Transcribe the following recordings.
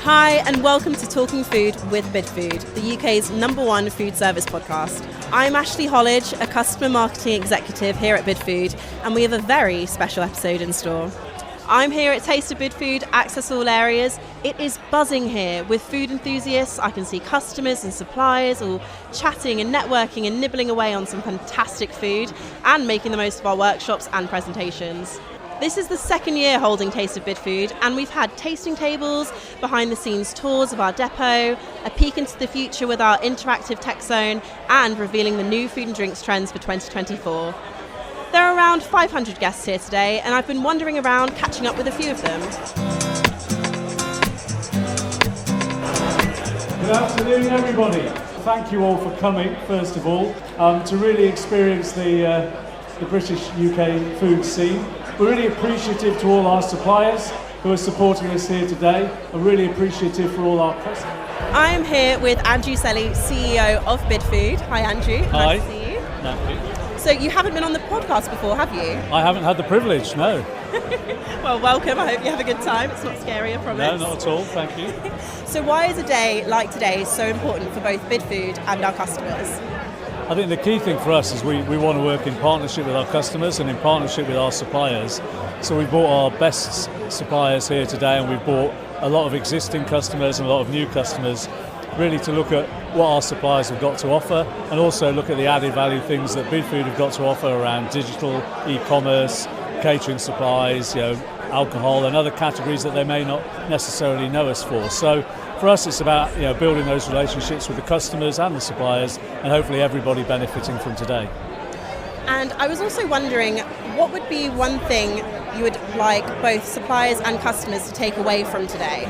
Hi and welcome to Talking Food with Bidfood, the UK's #1 food service podcast. I'm Ashley Hollidge, a customer marketing executive here at Bidfood, and we have a very special episode in store. I'm here at Taste of Bidfood, access all areas. It is buzzing here with food enthusiasts. I can see customers and suppliers all chatting and networking and nibbling away on some fantastic food and making the most of our workshops and presentations. This is the second year holding Taste of Bidfood, and we've had tasting tables, behind-the-scenes tours of our depot, a peek into the future with our interactive tech zone, and revealing the new food and drinks trends for 2024. There are around 500 guests here today, and I've been wandering around catching up with a few of them. Good afternoon, everybody. Thank you all for coming, first of all, to really experience the British UK food scene. We're really appreciative to all our suppliers who are supporting us here today. I'm really appreciative for all our customers. I am here with Andrew Selley, CEO of Bidfood. Hi, Andrew. Hi. Nice to see you. Thank you. So you haven't been on the podcast before, have you? I haven't had the privilege, no. Well, welcome. I hope you have a good time. It's not scary, I promise. No, not at all. Thank you. So why is a day like today so important for both Bidfood and our customers? I think the key thing for us is we want to work in partnership with our customers and in partnership with our suppliers. So we brought our best suppliers here today, and we've brought a lot of existing customers and a lot of new customers, really to look at what our suppliers have got to offer, and also look at the added value things that Bidfood have got to offer around digital, e-commerce, catering supplies, alcohol and other categories that they may not necessarily know us for. So for us, it's about building those relationships with the customers and the suppliers, and hopefully everybody benefiting from today. And I was also wondering, what would be one thing you would like both suppliers and customers to take away from today?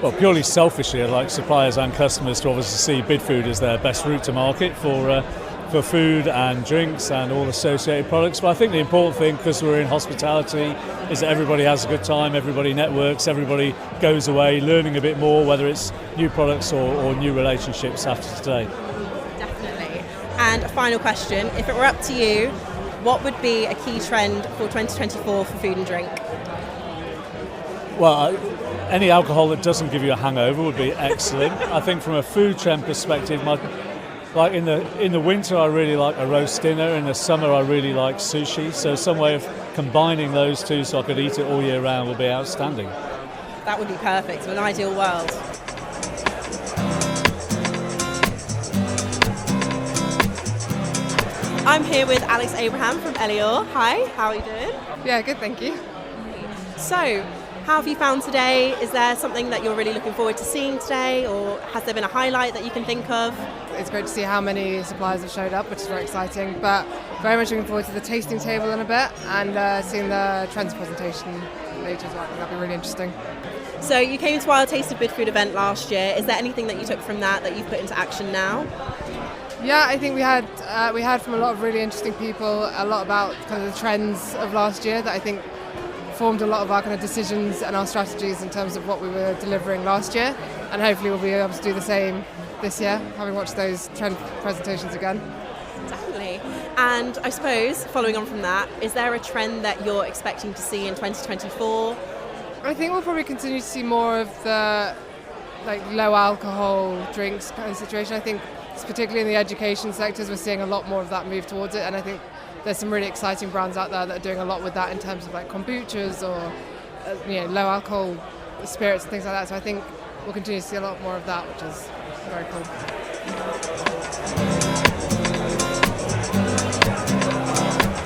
Well, purely selfishly, I'd like suppliers and customers to obviously see Bidfood as their best route to market for food and drinks and all associated products. But I think the important thing, because we're in hospitality, is that everybody has a good time, everybody networks, everybody goes away learning a bit more, whether it's new products or new relationships after today. Definitely. And a final question, if it were up to you, what would be a key trend for 2024 for food and drink? Well, any alcohol that doesn't give you a hangover would be excellent. I think from a food trend perspective, like in the winter, I really like a roast dinner. In the summer, I really like sushi. So some way of combining those two so I could eat it all year round would be outstanding. That would be perfect, an ideal world. I'm here with Alex Abraham from Elior. Hi, how are you doing? Yeah, good, thank you. So, how have you found today? Is there something that you're really looking forward to seeing today, or has there been a highlight that you can think of? It's great to see how many suppliers have showed up, which is very exciting, but very much looking forward to the tasting table in a bit and seeing the trends presentation later as well. I think that'll be really interesting. So you came to our Taste of Bidfood event last year. Is there anything that you took from that you've put into action now? Yeah, I think we had from a lot of really interesting people a lot about kind of the trends of last year that I think formed a lot of our kind of decisions and our strategies in terms of what we were delivering last year, and hopefully we'll be able to do the same this year, having watched those trend presentations again. Definitely. And I suppose, following on from that, is there a trend that you're expecting to see in 2024? I think we'll probably continue to see more of the low alcohol drinks kind of situation. I think particularly in the education sectors, we're seeing a lot more of that move towards it, and I think there's some really exciting brands out there that are doing a lot with that in terms of kombuchas or low alcohol spirits and things like that. So I think we'll continue to see a lot more of that, which is very cool.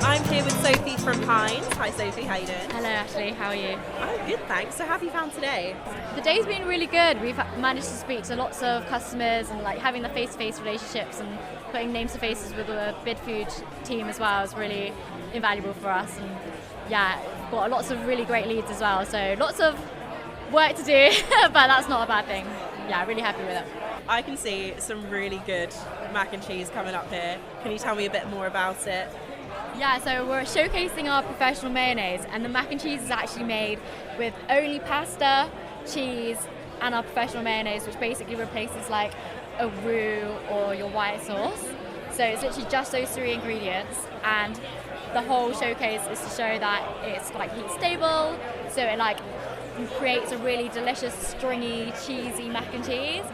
I'm here with Sophie from Heinz. Hi Sophie, how are you doing? Hello Ashley, how are you? I'm good, thanks. So how have you found today? The day's been really good. We've managed to speak to lots of customers and having the face-to-face relationships and putting names to faces with the Bidfood team as well is really invaluable for us. And yeah, we've got lots of really great leads as well. So lots of work to do, but that's not a bad thing. Yeah, really happy with it. I can see some really good mac and cheese coming up here. Can you tell me a bit more about it? Yeah, so we're showcasing our professional mayonnaise, and the mac and cheese is actually made with only pasta, cheese, and our professional mayonnaise, which basically replaces a roux or your white sauce. So it's literally just those three ingredients, and the whole showcase is to show that it's like heat stable, so it like creates a really delicious, stringy, cheesy mac and cheese.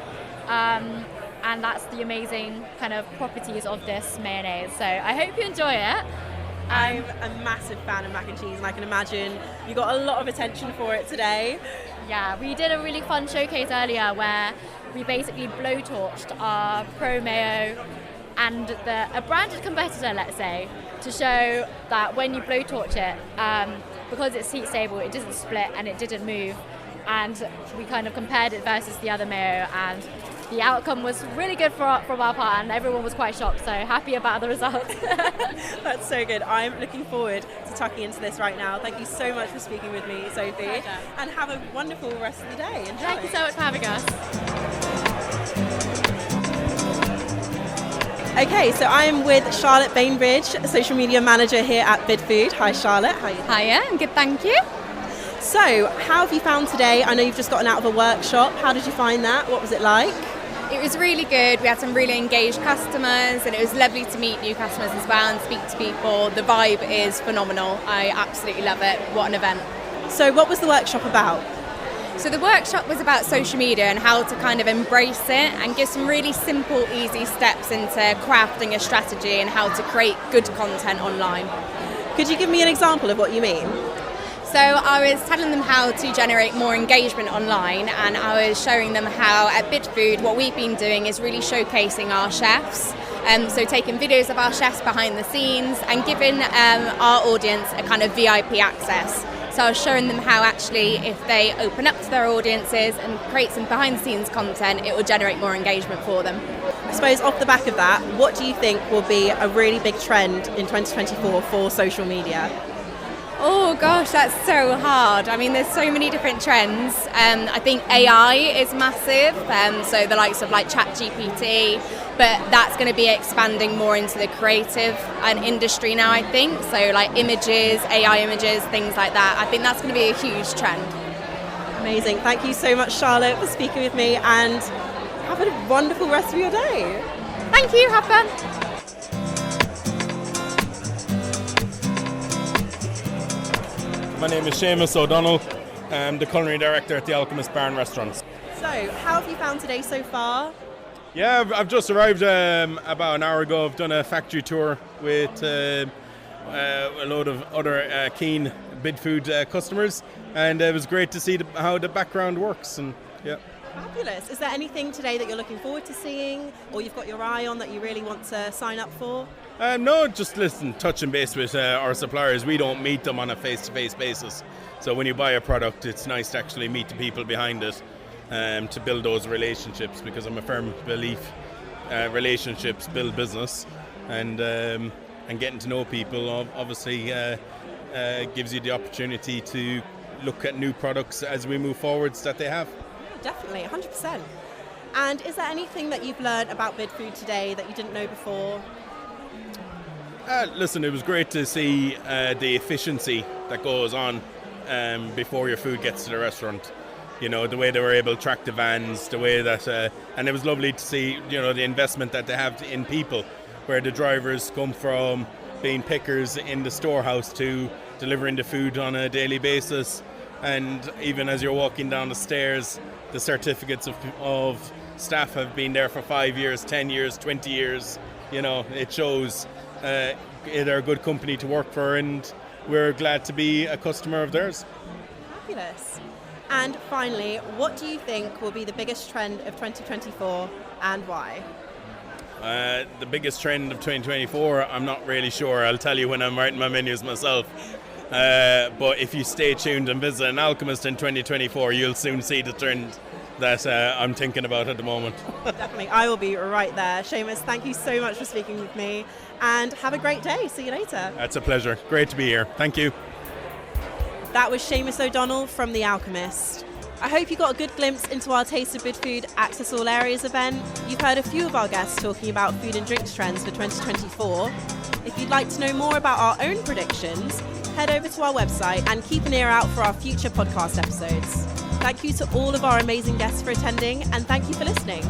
And that's the amazing kind of properties of this mayonnaise. So I hope you enjoy it. I'm a massive fan of mac and cheese, and I can imagine you got a lot of attention for it today. Yeah, we did a really fun showcase earlier where we basically blowtorched our Pro Mayo and a branded competitor, let's say, to show that when you blowtorch it, because it's heat stable, it doesn't split and it didn't move. And we kind of compared it versus the other mayo, and the outcome was really good from our part, and everyone was quite shocked, so happy about the results. That's so good. I'm looking forward to tucking into this right now. Thank you so much for speaking with me, Sophie. Pleasure. And have a wonderful rest of the day. Enjoy. Thank you so much for having us. Okay, so I am with Charlotte Bainbridge, social media manager here at Bidfood. Hi Charlotte, how are you? Hiya, I'm good, thank you. So, how have you found today? I know you've just gotten out of a workshop. How did you find that? What was it like? It was really good. We had some really engaged customers, and it was lovely to meet new customers as well and speak to people. The vibe is phenomenal. I absolutely love it. What an event. So, what was the workshop about? So the workshop was about social media and how to kind of embrace it and give some really simple, easy steps into crafting a strategy and how to create good content online. Could you give me an example of what you mean? So I was telling them how to generate more engagement online, and I was showing them how at Bidfood what we've been doing is really showcasing our chefs. So taking videos of our chefs behind the scenes and giving our audience a kind of VIP access. So I was showing them how actually if they open up to their audiences and create some behind the scenes content, it will generate more engagement for them. I suppose off the back of that, what do you think will be a really big trend in 2024 for social media? Oh gosh, that's so hard. I mean, there's so many different trends. I think AI is massive, so the likes of like ChatGPT, but that's going to be expanding more into the creative industry now, I think. So like images, AI images, things like that. I think that's going to be a huge trend. Amazing. Thank you so much, Charlotte, for speaking with me, and have a wonderful rest of your day. Thank you, have fun. My name is Seamus O'Donnell. I'm the culinary director at the Alchemist Bar and Restaurants. So, how have you found today so far? Yeah, I've just arrived about an hour ago. I've done a factory tour with a load of other keen Bidfood customers, and it was great to see how the background works. And yeah. Fabulous. Is there anything today that you're looking forward to seeing, or you've got your eye on that you really want to sign up for? No, just touch and base with our suppliers. We don't meet them on a face-to-face basis. So when you buy a product, it's nice to actually meet the people behind it to build those relationships, because I'm a firm belief relationships build business, and getting to know people obviously gives you the opportunity to look at new products as we move forwards that they have. Definitely, 100%. And is there anything that you've learned about Bidfood today that you didn't know before? Listen, it was great to see the efficiency that goes on before your food gets to the restaurant. You know, the way they were able to track the vans, the way that, and it was lovely to see, you know, the investment that they have in people, where the drivers come from being pickers in the storehouse to delivering the food on a daily basis. And even as you're walking down the stairs, the certificates of staff have been there for 5 years, 10 years, 20 years. You know, it shows they're a good company to work for, and we're glad to be a customer of theirs. Fabulous. And finally, what do you think will be the biggest trend of 2024 and why? The biggest trend of 2024, I'm not really sure. I'll tell you when I'm writing my menus myself. But if you stay tuned and visit an Alchemist in 2024, you'll soon see the trend that I'm thinking about at the moment. Definitely, I will be right there. Seamus, thank you so much for speaking with me, and have a great day. See you later. That's a pleasure. Great to be here. Thank you. That was Seamus O'Donnell from The Alchemist. I hope you got a good glimpse into our Taste of Bidfood Access All Areas event. You've heard a few of our guests talking about food and drinks trends for 2024. If you'd like to know more about our own predictions, head over to our website and keep an ear out for our future podcast episodes. Thank you to all of our amazing guests for attending, and thank you for listening.